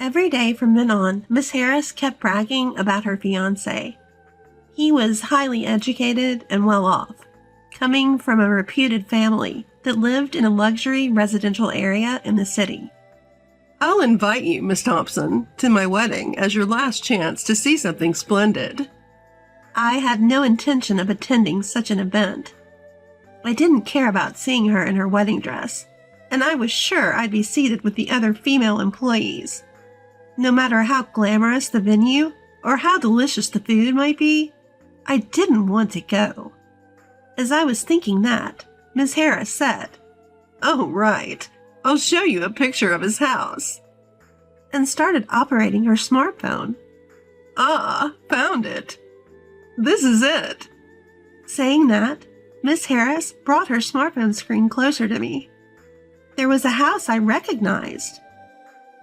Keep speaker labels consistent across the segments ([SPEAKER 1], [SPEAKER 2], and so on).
[SPEAKER 1] Every day from then on, Miss Harris kept bragging about her fiancé. He was highly educated and well off, coming from a reputed family that lived in a luxury residential area in the city.
[SPEAKER 2] I'll invite you, Miss Thompson, to my wedding as your last chance to see something splendid.
[SPEAKER 1] I had no intention of attending such an event. I didn't care about seeing her in her wedding dress, and I was sure I'd be seated with the other female employees. No matter how glamorous the venue or how delicious the food might be, I didn't want to go. As I was thinking that, Miss Harris said,
[SPEAKER 2] "Oh, right. I'll show you a picture of his house,"
[SPEAKER 1] and started operating her smartphone.
[SPEAKER 2] "Ah, found it. This is it."
[SPEAKER 1] Saying that, Miss Harris brought her smartphone screen closer to me. There was a house I recognized.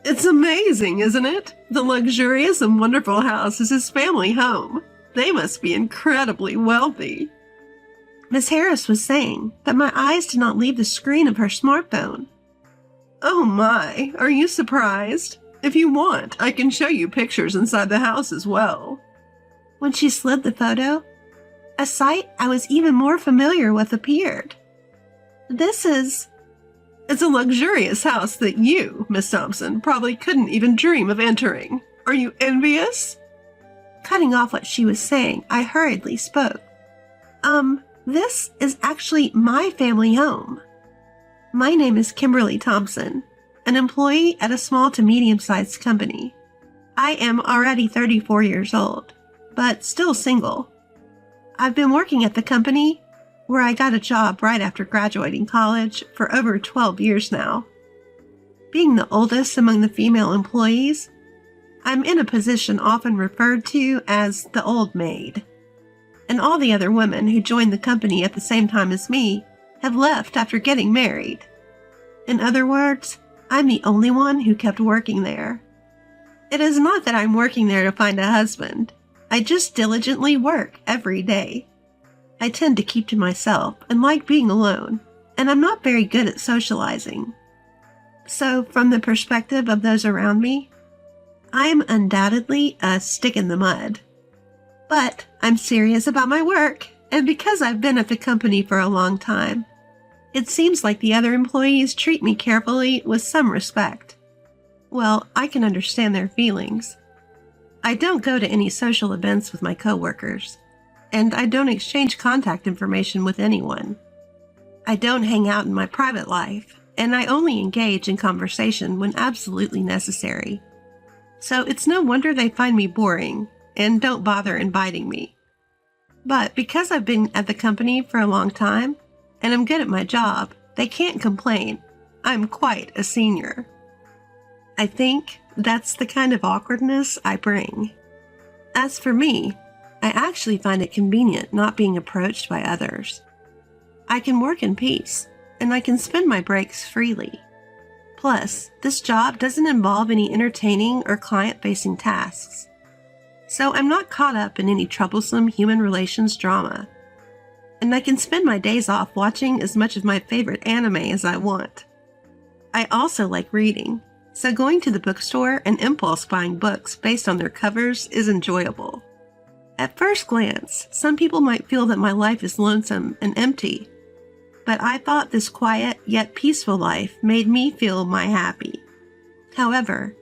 [SPEAKER 2] "It's amazing, isn't it? The luxurious and wonderful house is his family home. They must be incredibly wealthy."
[SPEAKER 1] Miss Harris was saying, but my eyes did not leave the screen of her smartphone.
[SPEAKER 2] "Oh my, are you surprised? If you want, I can show you pictures inside the house as well."
[SPEAKER 1] When she slid the photo, a sight I was even more familiar with appeared.
[SPEAKER 2] It's a luxurious house that you, Miss Thompson, probably couldn't even dream of entering. Are you envious?
[SPEAKER 1] Cutting off what she was saying, I hurriedly spoke. This is actually my family home. My name is Kimberly Thompson, an employee at a small to medium-sized company. I am already 34 years old, but still single. I've been working at the company, where I got a job right after graduating college, for over 12 years now. Being the oldest among the female employees, I'm in a position often referred to as the old maid. And all the other women who joined the company at the same time as me have left after getting married. In other words, I'm the only one who kept working there. It is not that I'm working there to find a husband. I just diligently work every day. I tend to keep to myself and like being alone, and I'm not very good at socializing. So, from the perspective of those around me, I'm undoubtedly a stick in the mud. But I'm serious about my work, and because I've been at the company for a long time, it seems like the other employees treat me carefully with some respect. Well, I can understand their feelings. I don't go to any social events with my coworkers, and I don't exchange contact information with anyone. I don't hang out in my private life, and I only engage in conversation when absolutely necessary. So it's no wonder they find me boring and don't bother inviting me. But because I've been at the company for a long time, and I'm good at my job, they can't complain. I'm quite a senior. I think that's the kind of awkwardness I bring. As for me, I actually find it convenient not being approached by others. I can work in peace, and I can spend my breaks freely. Plus, this job doesn't involve any entertaining or client-facing tasks. So I'm not caught up in any troublesome human relations drama. And I can spend my days off watching as much of my favorite anime as I want. I also like reading, so going to the bookstore and impulse buying books based on their covers is enjoyable. At first glance, some people might feel that my life is lonesome and empty, but I thought this quiet yet peaceful life made me feel happy. However,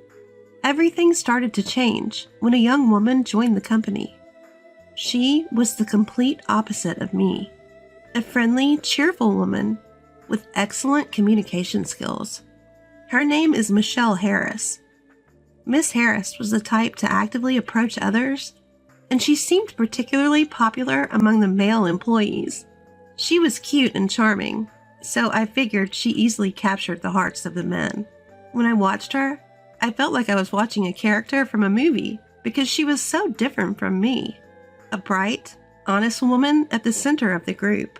[SPEAKER 1] everything started to change when a young woman joined the company. She was the complete opposite of me, a friendly, cheerful woman with excellent communication skills. Her name is Michelle Harris. Miss Harris was the type to actively approach others, and she seemed particularly popular among the male employees. She was cute and charming, so I figured she easily captured the hearts of the men. When I watched her, I felt like I was watching a character from a movie because she was so different from me. A bright, honest woman at the center of the group.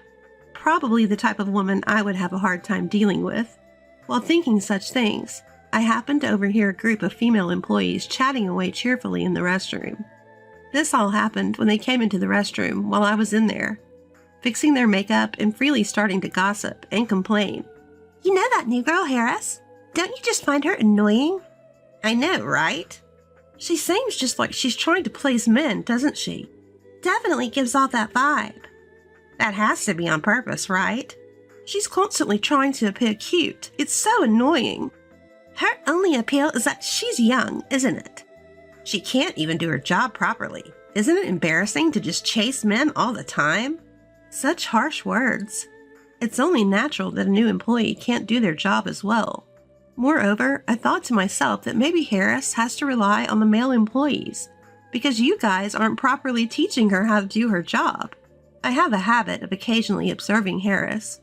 [SPEAKER 1] Probably the type of woman I would have a hard time dealing with. While thinking such things, I happened to overhear a group of female employees chatting away cheerfully in the restroom. This all happened when they came into the restroom while I was in there, fixing their makeup and freely starting to gossip and complain. "You know that new girl, Harris? Don't you just find her annoying?" I know, right? She seems just like she's trying to please men, doesn't she? Definitely gives off that vibe. That has to be on purpose, right? She's constantly trying to appear cute. It's so annoying. Her only appeal is that she's young, isn't it? She can't even do her job properly. Isn't it embarrassing to just chase men all the time? Such harsh words. It's only natural that a new employee can't do their job as well. Moreover, I thought to myself that maybe Harris has to rely on the male employees because you guys aren't properly teaching her how to do her job. I have a habit of occasionally observing Harris,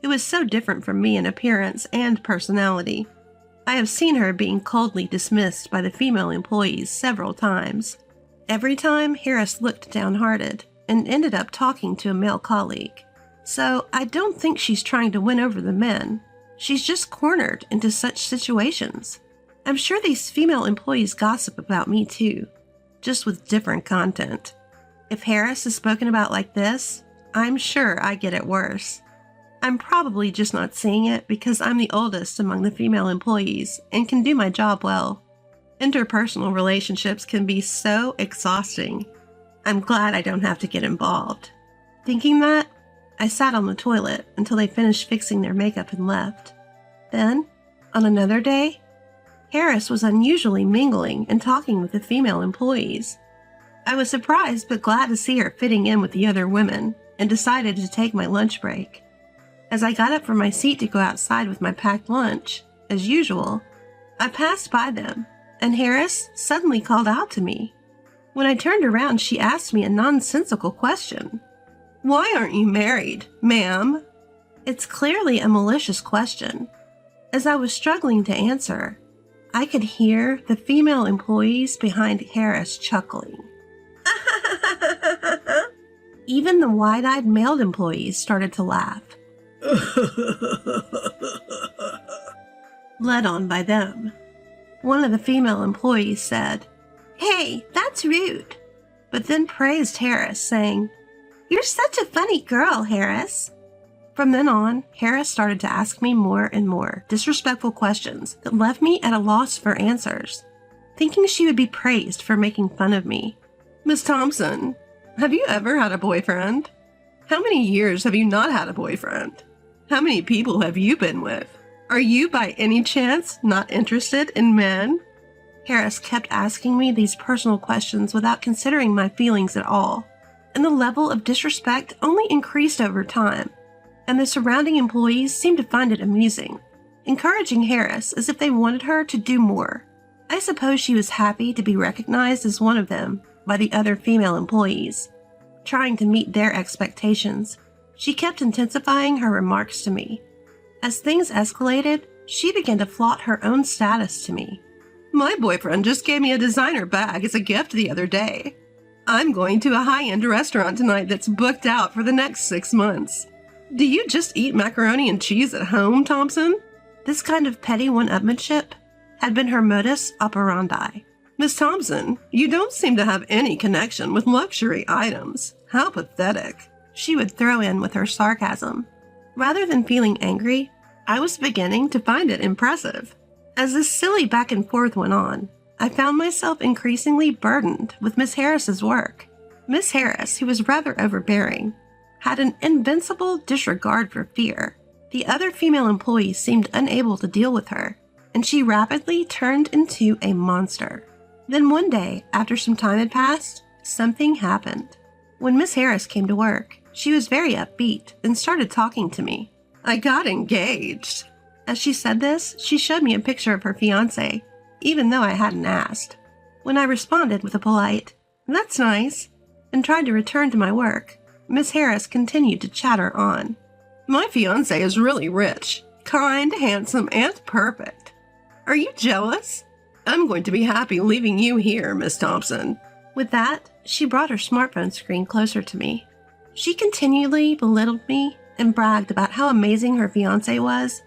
[SPEAKER 1] who is so different from me in appearance and personality. I have seen her being coldly dismissed by the female employees several times. Every time, Harris looked downhearted and ended up talking to a male colleague. So I don't think she's trying to win over the men. She's just cornered into such situations. I'm sure these female employees gossip about me too, just with different content. If Harris is spoken about like this, I'm sure I get it worse. I'm probably just not seeing it because I'm the oldest among the female employees and can do my job well. Interpersonal relationships can be so exhausting. I'm glad I don't have to get involved. Thinking that, I sat on the toilet until they finished fixing their makeup and left. Then, on another day, Harris was unusually mingling and talking with the female employees. I was surprised but glad to see her fitting in with the other women and decided to take my lunch break. As I got up from my seat to go outside with my packed lunch, as usual, I passed by them, and Harris suddenly called out to me. When I turned around, she asked me a nonsensical question. "Why aren't you married, ma'am?" It's clearly a malicious question. As I was struggling to answer, I could hear the female employees behind Harris chuckling. Even the wide-eyed male employees started to laugh. Led on by them. One of the female employees said, "Hey, that's rude," but then praised Harris, saying, "You're such a funny girl, Harris." From then on, Harris started to ask me more and more disrespectful questions that left me at a loss for answers, thinking she would be praised for making fun of me.
[SPEAKER 2] "Miss Thompson, have you ever had a boyfriend? How many years have you not had a boyfriend? How many people have you been with? Are you by any chance not interested in men?"
[SPEAKER 1] Harris kept asking me these personal questions without considering my feelings at all, and the level of disrespect only increased over time, and the surrounding employees seemed to find it amusing, encouraging Harris as if they wanted her to do more. I suppose she was happy to be recognized as one of them by the other female employees. Trying to meet their expectations, she kept intensifying her remarks to me. As things escalated, she began to flaunt her own status to me.
[SPEAKER 2] "My boyfriend just gave me a designer bag as a gift the other day. I'm going to a high-end restaurant tonight that's booked out for the next 6 months. Do you just eat macaroni and cheese at home, Thompson?"
[SPEAKER 1] This kind of petty one-upmanship had been her modus operandi.
[SPEAKER 2] "Miss Thompson, you don't seem to have any connection with luxury items. How pathetic,"
[SPEAKER 1] she would throw in with her sarcasm. Rather than feeling angry, I was beginning to find it impressive. As this silly back and forth went on, I found myself increasingly burdened with Miss Harris's work. Miss Harris, who was rather overbearing, had an invincible disregard for fear. The other female employees seemed unable to deal with her, and she rapidly turned into a monster. Then one day, after some time had passed, something happened. When Miss Harris came to work, she was very upbeat and started talking to me.
[SPEAKER 2] "I got engaged."
[SPEAKER 1] As she said this, she showed me a picture of her fiancé, even though I hadn't asked. When I responded with a polite, "That's nice," and tried to return to my work, Miss Harris continued to chatter on.
[SPEAKER 2] "My fiancé is really rich, kind, handsome, and perfect. Are you jealous? I'm going to be happy leaving you here, Miss Thompson."
[SPEAKER 1] With that, she brought her smartphone screen closer to me. She continually belittled me and bragged about how amazing her fiancé was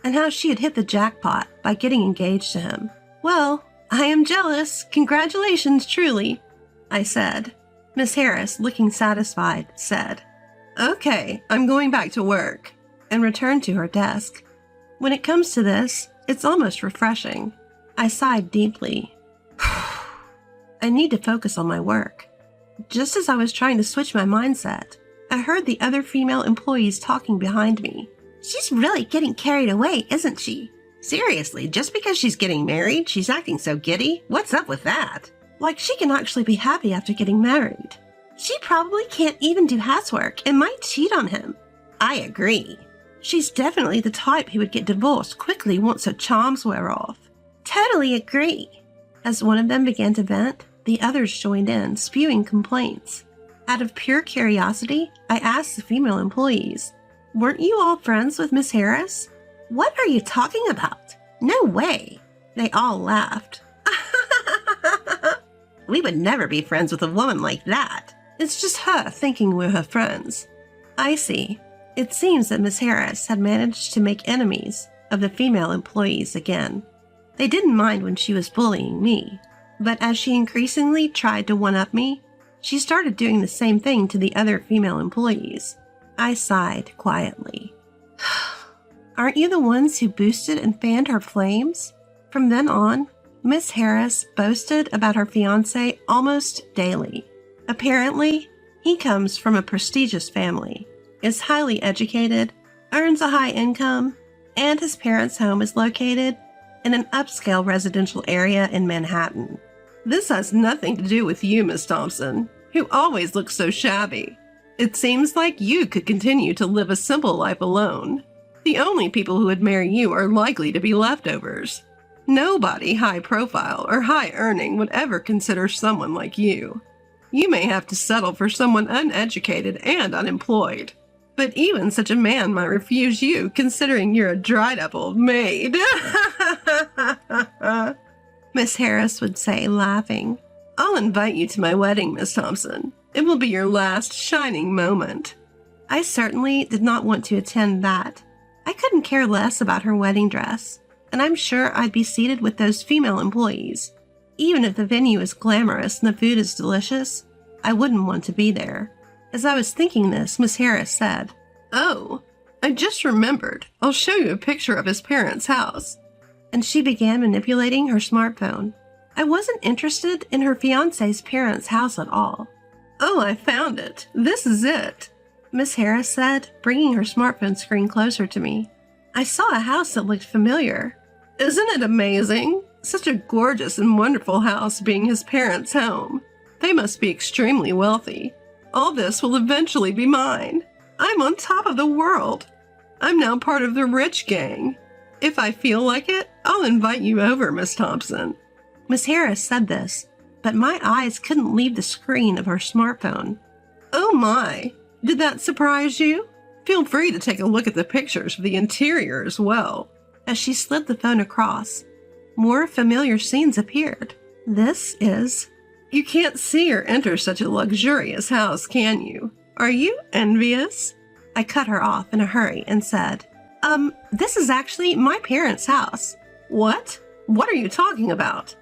[SPEAKER 1] and how she had hit the jackpot by getting engaged to him. "Well, I am jealous. Congratulations, truly," I said. Miss Harris, looking satisfied, said,
[SPEAKER 2] "Okay, I'm going back to work,"
[SPEAKER 1] and returned to her desk. When it comes to this, it's almost refreshing. I sighed deeply. I need to focus on my work. Just as I was trying to switch my mindset, I heard the other female employees talking behind me. She's really getting carried away, isn't she? Seriously, just because she's getting married, she's acting so giddy? What's up with that? Like she can actually be happy after getting married. She probably can't even do housework and might cheat on him. I agree. She's definitely the type who would get divorced quickly once her charms wear off. Totally agree. As one of them began to vent, the others joined in, spewing complaints. Out of pure curiosity, I asked the female employees, "Weren't you all friends with Miss Harris?" "What are you talking about? No way." They all laughed. "We would never be friends with a woman like that. It's just her thinking we're her friends." I see. It seems that Miss Harris had managed to make enemies of the female employees again. They didn't mind when she was bullying me, but as she increasingly tried to one-up me, she started doing the same thing to the other female employees. I sighed quietly. Aren't you the ones who boosted and fanned her flames? From then on, Miss Harris boasted about her fiancé almost daily. Apparently, he comes from a prestigious family, is highly educated, earns a high income, and his parents' home is located in an upscale residential area in Manhattan.
[SPEAKER 2] This has nothing to do with you, Miss Thompson, who always looks so shabby. It seems like you could continue to live a simple life alone. The only people who would marry you are likely to be leftovers. Nobody high profile or high earning would ever consider someone like you. You may have to settle for someone uneducated and unemployed. But even such a man might refuse you, considering you're a dried-up old maid.
[SPEAKER 1] Miss Harris would say, laughing.
[SPEAKER 2] I'll invite you to my wedding, Miss Thompson. It will be your last shining moment.
[SPEAKER 1] I certainly did not want to attend that. I couldn't care less about her wedding dress, and I'm sure I'd be seated with those female employees. Even if the venue is glamorous and the food is delicious, I wouldn't want to be there. As I was thinking this, Miss Harris said,
[SPEAKER 2] "Oh, I just remembered. I'll show you a picture of his parents' house."
[SPEAKER 1] And she began manipulating her smartphone. I wasn't interested in her fiancé's parents' house at all.
[SPEAKER 2] "Oh, I found it. This is it,"
[SPEAKER 1] Miss Harris said, bringing her smartphone screen closer to me. I saw a house that looked familiar.
[SPEAKER 2] "Isn't it amazing? Such a gorgeous and wonderful house being his parents' home. They must be extremely wealthy. All this will eventually be mine. I'm on top of the world. I'm now part of the rich gang. If I feel like it, I'll invite you over, Miss Thompson."
[SPEAKER 1] Miss Harris said this, but my eyes couldn't leave the screen of her smartphone.
[SPEAKER 2] "Oh my, did that surprise you? Feel free to take a look at the pictures of the interior as well."
[SPEAKER 1] As she slid the phone across, more familiar scenes appeared. This is...
[SPEAKER 2] You can't see or enter such a luxurious house, can you? Are you envious?
[SPEAKER 1] I cut her off in a hurry and said, this is actually my parents' house."
[SPEAKER 2] "What? What are you talking about?"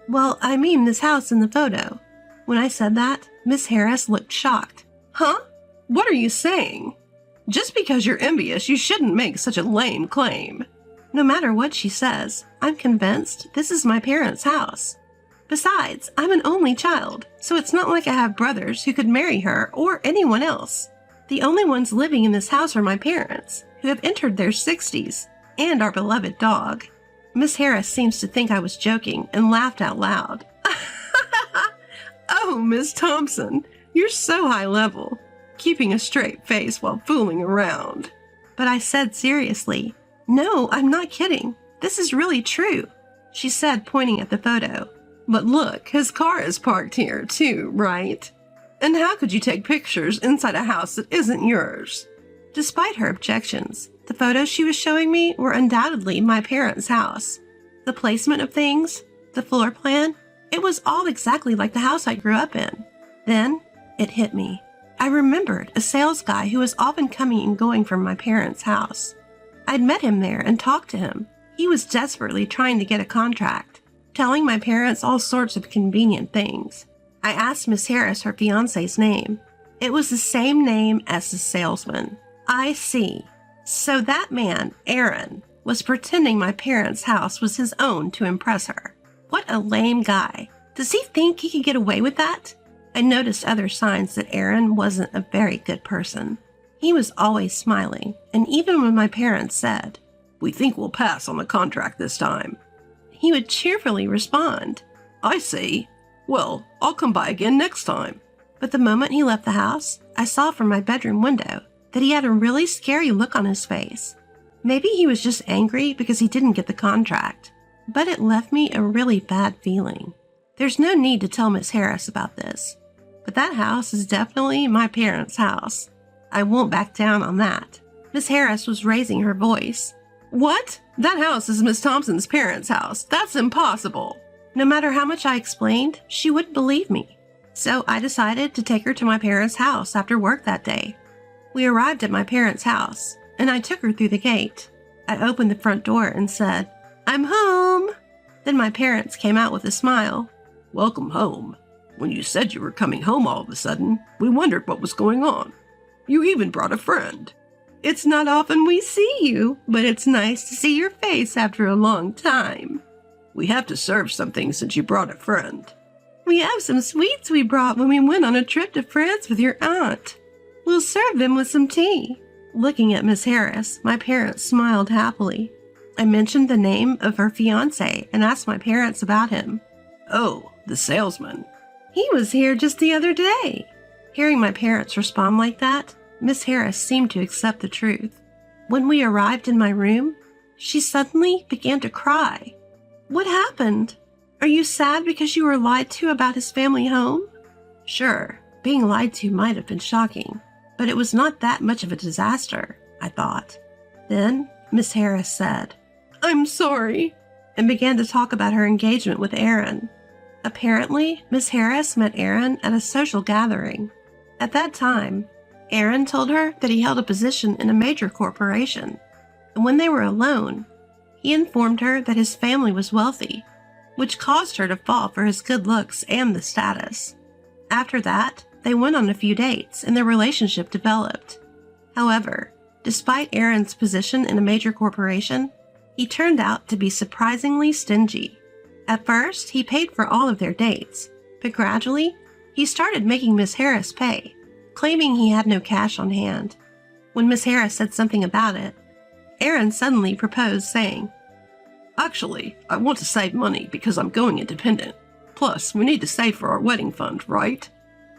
[SPEAKER 1] "Well, I mean this house in the photo." When I said that, Miss Harris looked shocked.
[SPEAKER 2] "Huh? What are you saying? Just because you're envious, you shouldn't make such a lame claim."
[SPEAKER 1] No matter what she says, I'm convinced this is my parents' house. Besides, I'm an only child, so it's not like I have brothers who could marry her or anyone else. The only ones living in this house are my parents, who have entered their 60s, and our beloved dog. Miss Harris seems to think I was joking and laughed out loud.
[SPEAKER 2] "Oh, Miss Thompson, you're so high level, keeping a straight face while fooling around."
[SPEAKER 1] But I said seriously, "No, I'm not kidding. This is really true," she said, pointing at the photo.
[SPEAKER 2] "But look, his car is parked here too, right? And how could you take pictures inside a house that isn't yours?"
[SPEAKER 1] Despite her objections, the photos she was showing me were undoubtedly my parents' house. The placement of things, the floor plan, it was all exactly like the house I grew up in. Then it hit me. I remembered a sales guy who was often coming and going from my parents' house. I'd met him there and talked to him. He was desperately trying to get a contract, telling my parents all sorts of convenient things. I asked Miss Harris her fiancé's name. It was the same name as the salesman. I see. So that man, Aaron, was pretending my parents' house was his own to impress her. What a lame guy. Does he think he could get away with that? I noticed other signs that Aaron wasn't a very good person. He was always smiling, and even when my parents said,
[SPEAKER 2] "We think we'll pass on the contract this time,"
[SPEAKER 1] he would cheerfully respond,
[SPEAKER 2] "I see. Well, I'll come by again next time."
[SPEAKER 1] But the moment he left the house, I saw from my bedroom window that he had a really scary look on his face. Maybe he was just angry because he didn't get the contract, but it left me a really bad feeling. There's no need to tell Miss Harris about this, but that house is definitely my parents' house. I won't back down on that. Miss Harris was raising her voice.
[SPEAKER 2] "What? That house is Miss Thompson's parents' house. That's impossible."
[SPEAKER 1] No matter how much I explained, she wouldn't believe me. So I decided to take her to my parents' house after work that day. We arrived at my parents' house, and I took her through the gate. I opened the front door and said, "I'm home." Then my parents came out with a smile.
[SPEAKER 2] "Welcome home. When you said you were coming home all of a sudden, we wondered what was going on. You even brought a friend."
[SPEAKER 1] "It's not often we see you, but it's nice to see your face after a long time."
[SPEAKER 2] "We have to serve something since you brought a friend."
[SPEAKER 1] "We have some sweets we brought when we went on a trip to France with your aunt. We'll serve them with some tea." Looking at Miss Harris, my parents smiled happily. I mentioned the name of her fiancé and asked my parents about him.
[SPEAKER 2] "Oh, the salesman.
[SPEAKER 1] He was here just the other day." Hearing my parents respond like that, Miss Harris seemed to accept the truth. When we arrived in my room, she suddenly began to cry. "What happened? Are you sad because you were lied to about his family home?" Sure, being lied to might have been shocking, but it was not that much of a disaster, I thought. Then Miss Harris said, "I'm sorry," and began to talk about her engagement with Aaron. Apparently, Miss Harris met Aaron at a social gathering. At that time, Aaron told her that he held a position in a major corporation, and when they were alone, he informed her that his family was wealthy, which caused her to fall for his good looks and the status. After that, they went on a few dates and their relationship developed. However, despite Aaron's position in a major corporation, he turned out to be surprisingly stingy. At first, he paid for all of their dates, but gradually, he started making Miss Harris pay, claiming he had no cash on hand. When Miss Harris said something about it, Aaron suddenly proposed, saying,
[SPEAKER 2] "Actually, I want to save money because I'm going independent. Plus, we need to save for our wedding fund, right?"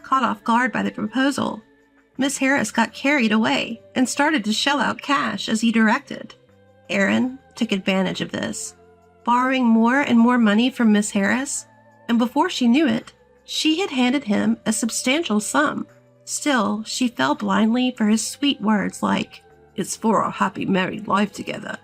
[SPEAKER 1] Caught off guard by the proposal, Miss Harris got carried away and started to shell out cash as he directed. Aaron took advantage of this, borrowing more and more money from Miss Harris, and before she knew it, she had handed him a substantial sum. Still, she fell blindly for his sweet words like,
[SPEAKER 2] "It's for our happy married life together."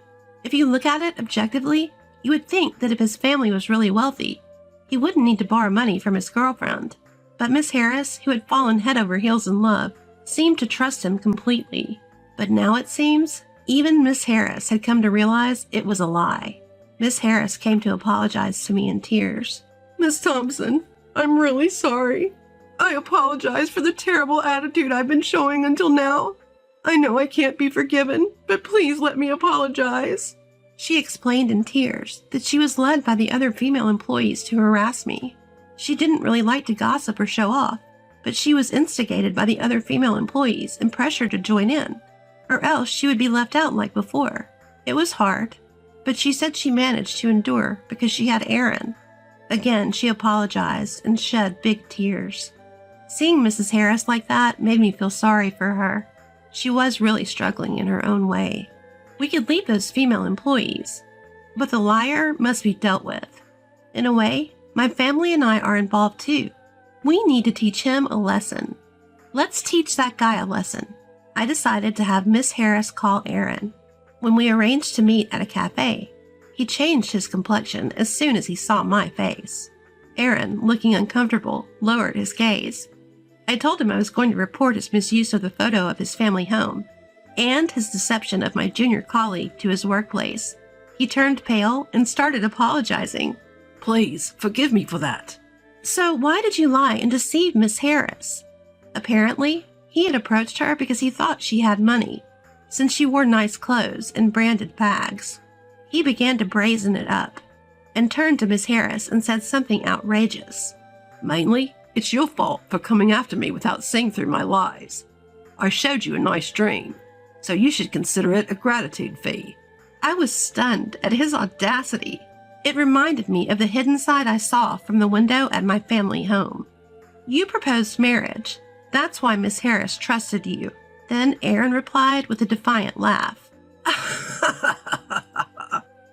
[SPEAKER 1] If you look at it objectively, you would think that if his family was really wealthy, he wouldn't need to borrow money from his girlfriend. But Miss Harris, who had fallen head over heels in love, seemed to trust him completely. But now it seems, even Miss Harris had come to realize it was a lie. Miss Harris came to apologize to me in tears.
[SPEAKER 2] "Miss Thompson, I'm really sorry. I apologize for the terrible attitude I've been showing until now. I know I can't be forgiven, but please let me apologize."
[SPEAKER 1] She explained in tears that she was led by the other female employees to harass me. She didn't really like to gossip or show off, but she was instigated by the other female employees and pressured to join in, or else she would be left out like before. It was hard, but she said she managed to endure because she had Aaron. Again, she apologized and shed big tears. Seeing Mrs. Harris like that made me feel sorry for her. She was really struggling in her own way. We could leave those female employees, but the liar must be dealt with. In a way, my family and I are involved too. We need to teach him a lesson. Let's teach that guy a lesson. I decided to have Miss Harris call Aaron. When we arranged to meet at a cafe, he changed his complexion as soon as he saw my face. Aaron, looking uncomfortable, lowered his gaze. I told him I was going to report his misuse of the photo of his family home and his deception of my junior colleague to his workplace. He turned pale and started apologizing.
[SPEAKER 2] "Please, forgive me for that."
[SPEAKER 1] "So why did you lie and deceive Miss Harris?" Apparently, he had approached her because he thought she had money, since she wore nice clothes and branded bags. He began to brazen it up and turned to Miss Harris and said something outrageous.
[SPEAKER 2] Mainly, it's your fault for coming after me without seeing through my lies. I showed you a nice dream, so you should consider it a gratitude fee.
[SPEAKER 1] I was stunned at his audacity. It reminded me of the hidden side I saw from the window at my family home. You proposed marriage. That's why Miss Harris trusted you. Then Aaron replied with a defiant laugh.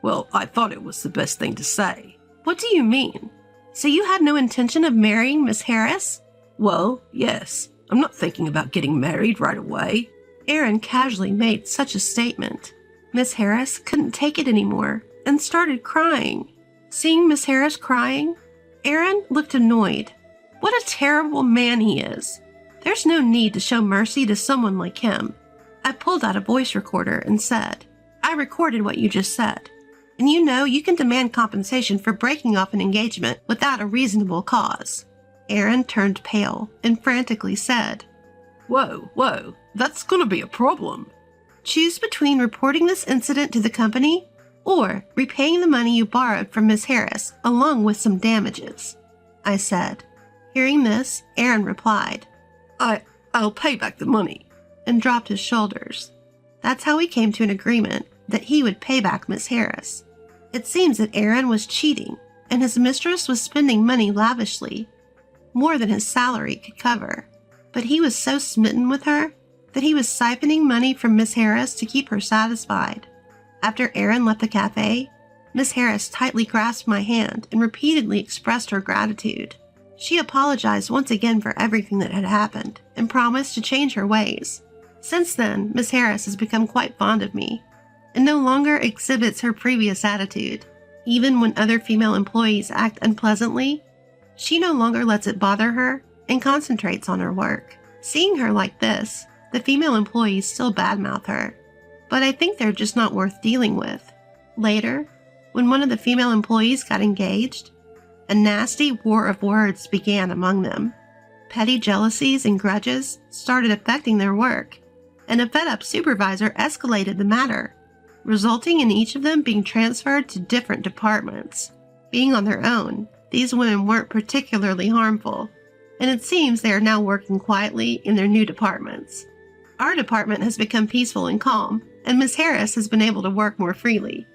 [SPEAKER 2] Well, I thought it was the best thing to say.
[SPEAKER 1] What do you mean? So you had no intention of marrying Miss Harris?
[SPEAKER 2] Well, yes. I'm not thinking about getting married right away.
[SPEAKER 1] Aaron casually made such a statement. Miss Harris couldn't take it anymore and started crying. Seeing Miss Harris crying, Aaron looked annoyed. What a terrible man he is. There's no need to show mercy to someone like him. I pulled out a voice recorder and said, I recorded what you just said. And you know you can demand compensation for breaking off an engagement without a reasonable cause. Aaron turned pale and frantically said,
[SPEAKER 2] Whoa, that's gonna be a problem.
[SPEAKER 1] Choose between reporting this incident to the company or repaying the money you borrowed from Miss Harris along with some damages, I said. Hearing this, Aaron replied,
[SPEAKER 2] I'll pay back the money,
[SPEAKER 1] and dropped his shoulders. That's how we came to an agreement that he would pay back Miss Harris. It seems that Aaron was cheating, and his mistress was spending money lavishly, more than his salary could cover. But he was so smitten with her that he was siphoning money from Miss Harris to keep her satisfied. After Aaron left the cafe, Miss Harris tightly grasped my hand and repeatedly expressed her gratitude. She apologized once again for everything that had happened and promised to change her ways. Since then, Miss Harris has become quite fond of me and no longer exhibits her previous attitude. Even when other female employees act unpleasantly, she no longer lets it bother her and concentrates on her work. Seeing her like this, the female employees still badmouth her, but I think they're just not worth dealing with. Later, when one of the female employees got engaged, a nasty war of words began among them. Petty jealousies and grudges started affecting their work, and a fed-up supervisor escalated the matter, resulting in each of them being transferred to different departments. Being on their own, these women weren't particularly harmful, and it seems they are now working quietly in their new departments. Our department has become peaceful and calm, and Miss Harris has been able to work more freely.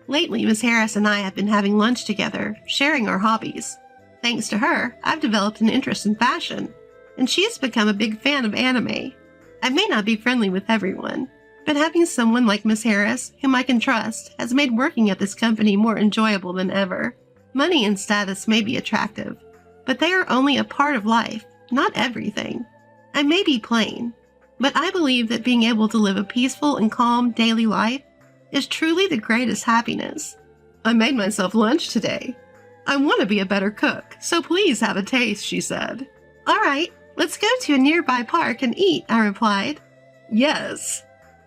[SPEAKER 1] Lately, Miss Harris and I have been having lunch together, sharing our hobbies. Thanks to her, I've developed an interest in fashion, and she has become a big fan of anime. I may not be friendly with everyone, but having someone like Miss Harris, whom I can trust, has made working at this company more enjoyable than ever. Money and status may be attractive, but they are only a part of life, not everything. I may be plain, but I believe that being able to live a peaceful and calm daily life is truly the greatest happiness.
[SPEAKER 2] I made myself lunch today. I want to be a better cook, so please have a taste, she said.
[SPEAKER 1] All right, let's go to a nearby park and eat, I replied.
[SPEAKER 2] Yes,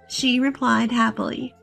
[SPEAKER 1] she replied happily.